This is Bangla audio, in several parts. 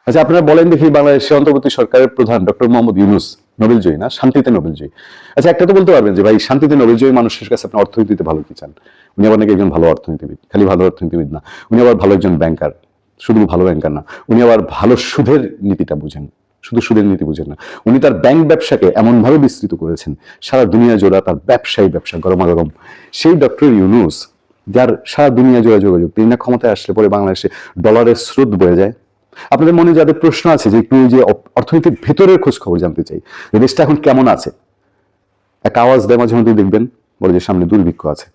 আচ্ছা, আপনারা বলেন দেখি, বাংলাদেশের অন্তর্বর্তী সরকারের প্রধান ডক্টর মোহাম্মদ ইউনূস নোবেলজয়ী না, শান্তিতে নোবেলজয়ী। আচ্ছা, একটা তো বলতে পারবেন যে ভাই, শান্তিতে নোবেলজয়ী মানুষের কাছে আপনি অর্থনীতিতে ভালো কি চান? উনি আবার নাকি একজন ভালো অর্থনীতিবিদ। খালি ভালো অর্থনীতিবিদ না, উনি আবার ভালো একজন ব্যাংকার। শুধু ভালো ব্যাংকার না, উনি আবার ভালো সুদের নীতিটা বুঝেন। শুধু সুদের নীতি বুঝেন না, উনি তার ব্যাংক ব্যবসাকে এমন ভাবে বিস্তৃত করেছেন, সারা দুনিয়া জোড়া তার ব্যবসা গরমাগরম। সেই ডক্টর ইউনূস, যার সারা দুনিয়া জোড়া যোগাযোগ, তিনি না ক্ষমতায় আসলে পরে বাংলাদেশে ডলারের স্রোত বয়ে যায়। আপনাদের মনে যাদের প্রশ্ন আছে যে একটু যে অর্থনীতির ভেতরের খোঁজ খবর জানতে চাই, দেশটা এখন কেমন আছে, একটা আওয়াজ দেয় মাঝে মধ্যে, দেখবেন বলে যে সামনে দুর্ভিক্ষ আছে।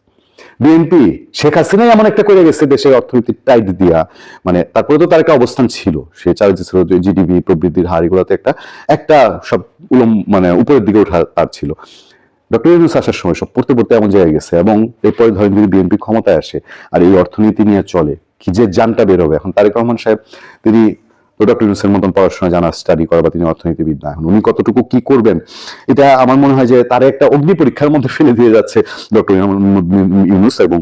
বিএনপি শেখ হাসিনাই এমন একটা করে গেছে দেশের অর্থনীতি টাইট দিয়া, মানে তারপরে তো তার একটা অবস্থান ছিল, সে চাইছিল যে জিডিপি প্রবৃদ্ধির হার এগুলোতে একটা একটা সব মানে উপরের দিকে ওঠা তার ছিল। ডক্টর ইউনূস আসার সময় সব পড়তে পড়তে এমন জায়গায় গেছে, এবং এরপরে ধরেন যদি বিএনপি ক্ষমতায় আসে আর এই অর্থনীতি নিয়ে চলে, কি যে জানটা বের হবে। এখন তারেক রহমান সাহেব, তিনি ডক্টর ইউনূসের মতন পড়াশোনা জানা, স্টাডি করা, বা তিনি অর্থনীতিবিদ না। এখন উনি কতটুকু কি করবেন, এটা আমার মনে হয় যে তার একটা অগ্নি পরীক্ষার মধ্যে ফেলে দিয়ে যাচ্ছে ডক্টর ইউনূস, এবং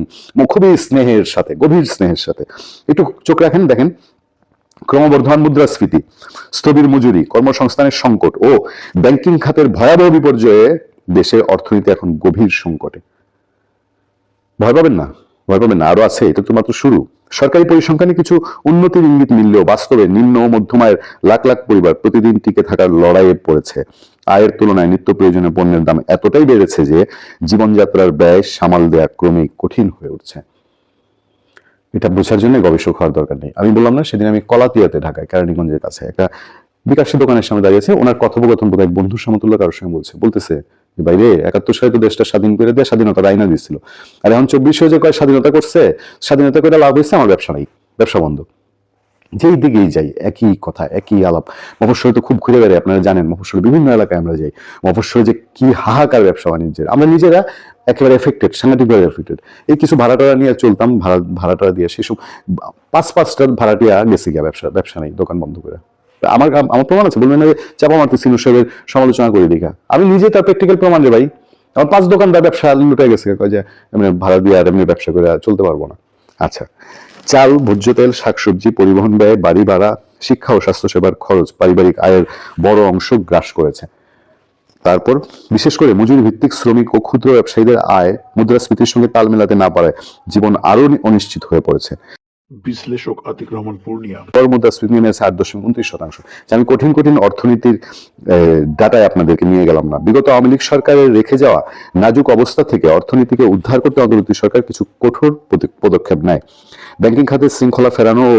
খুবই স্নেহের সাথে, গভীর স্নেহের সাথে। একটু চোখ রাখেন, দেখেন ক্রমবর্ধমান মুদ্রাস্ফীতি, স্থবির মজুরি, কর্মসংস্থানের সংকট ও ব্যাংকিং খাতের ভয়াবহ বিপর্যয়ে দেশের অর্থনীতি এখন গভীর সংকটে। ভয় পাবেন না, ভয় পাবেন না, আরো আছে, এটা তো মাত্র শুরু। সরকারি পরিসংখ্যানে কিছু উন্নতির ইঙ্গিত মিললেও বাস্তবে নিম্ন ও মধ্যম আয়ের লাখ লাখ পরিবার প্রতিদিন টিকে থাকার লড়াইয়ে পড়েছে। আয়ের তুলনায় নিত্য প্রয়োজনীয় পণ্যের দাম এতটাই বেড়েছে যে জীবনযাত্রার ব্যয় সামাল দেয়া ক্রমেই কঠিন হয়ে উঠছে। এটা বোঝার জন্য গবেষক হওয়ার দরকার নেই। আমি বললাম না, সেদিন আমি কলাতিয়াতে, ঢাকায় কেরানীগঞ্জের কাছে একটা বিকাশের দোকানের সামনে দাঁড়িয়েছে, ওনার কথোপকথন বোধ এক বন্ধুর সমতুল্য কারোর সঙ্গে বলতেছে যে বাইরে 71 সালে তো দেশটা স্বাধীন করে দিয়ে স্বাধীনতার আইনা দিচ্ছিল, আর এখন 24 যে কয় স্বাধীনতা করছে, স্বাধীনতা করে লাভ হয়েছে, আমার ব্যবসা নাই, ব্যবসা বন্ধ। যেই দিকেই যাই একই কথা, একই আলাপ। মফস্বলে তো খুব ঘুরে বেড়াই, আপনারা জানেন, মফস্বলে বিভিন্ন এলাকায় আমরা যাই। মফস্বলে যে কি হাহাকার ব্যবসা বাণিজ্যের, আমরা নিজেরা একেবারে এফেক্টেড, সাংঘাতিকভাবে এফেক্টেড। এই কিছু ভাড়াটারা নিয়ে চলতাম, ভাড়াটারা দিয়ে সেসব পাঁচটা ভাড়াটিয়া গেছে গিয়া, ব্যবসা নেই, দোকান বন্ধ করে। আমার আমার প্রমাণ আছে, বলবেন না যে চাপা মারতে সিনু সাহেবের সমালোচনা করে দেখা, আমি নিজে তার প্র্যাকটিক্যাল প্রমাণ রে ভাই। আমার 5 দোকানদার ব্যবসা লুটে গেছে, কয় যে এমনি ভাড়া দিয়ে আর এমনি ব্যবসা করে চলতে পারবো না। আচ্ছা, চাল, ভোজ্য তেল, শাকসবজি, পরিবহন ব্যয়, বাড়ি ভাড়া, শিক্ষা ও স্বাস্থ্যসেবার খরচ পারিবারিক আয়ের বড় অংশ গ্রাস করেছে। তারপর বিশেষ করে মজুরি ভিত্তিক শ্রমিক ও ক্ষুদ্র ব্যবসায়ীদের আয় মুদ্রাস্ফীতির সঙ্গে তাল মেলাতে না পারায় জীবন আরো অনিশ্চিত হয়ে পড়েছে। বিশ্লেষক আতিক রহমান পূর্ণিয়া। মুদ্রাস্ফীতি নেমেছে 8.29%। আমি কঠিন কঠিন অর্থনীতির ডাটায় আপনাদেরকে নিয়ে গেলাম না। বিগত আওয়ামী লীগ সরকারের রেখে যাওয়া নাজুক অবস্থা থেকে অর্থনীতিকে উদ্ধার করতে অন্তর্বর্তী সরকার কিছু কঠোর পদক্ষেপ নেয়। ব্যাংকিং খাতে শৃঙ্খলা ফেরানো ও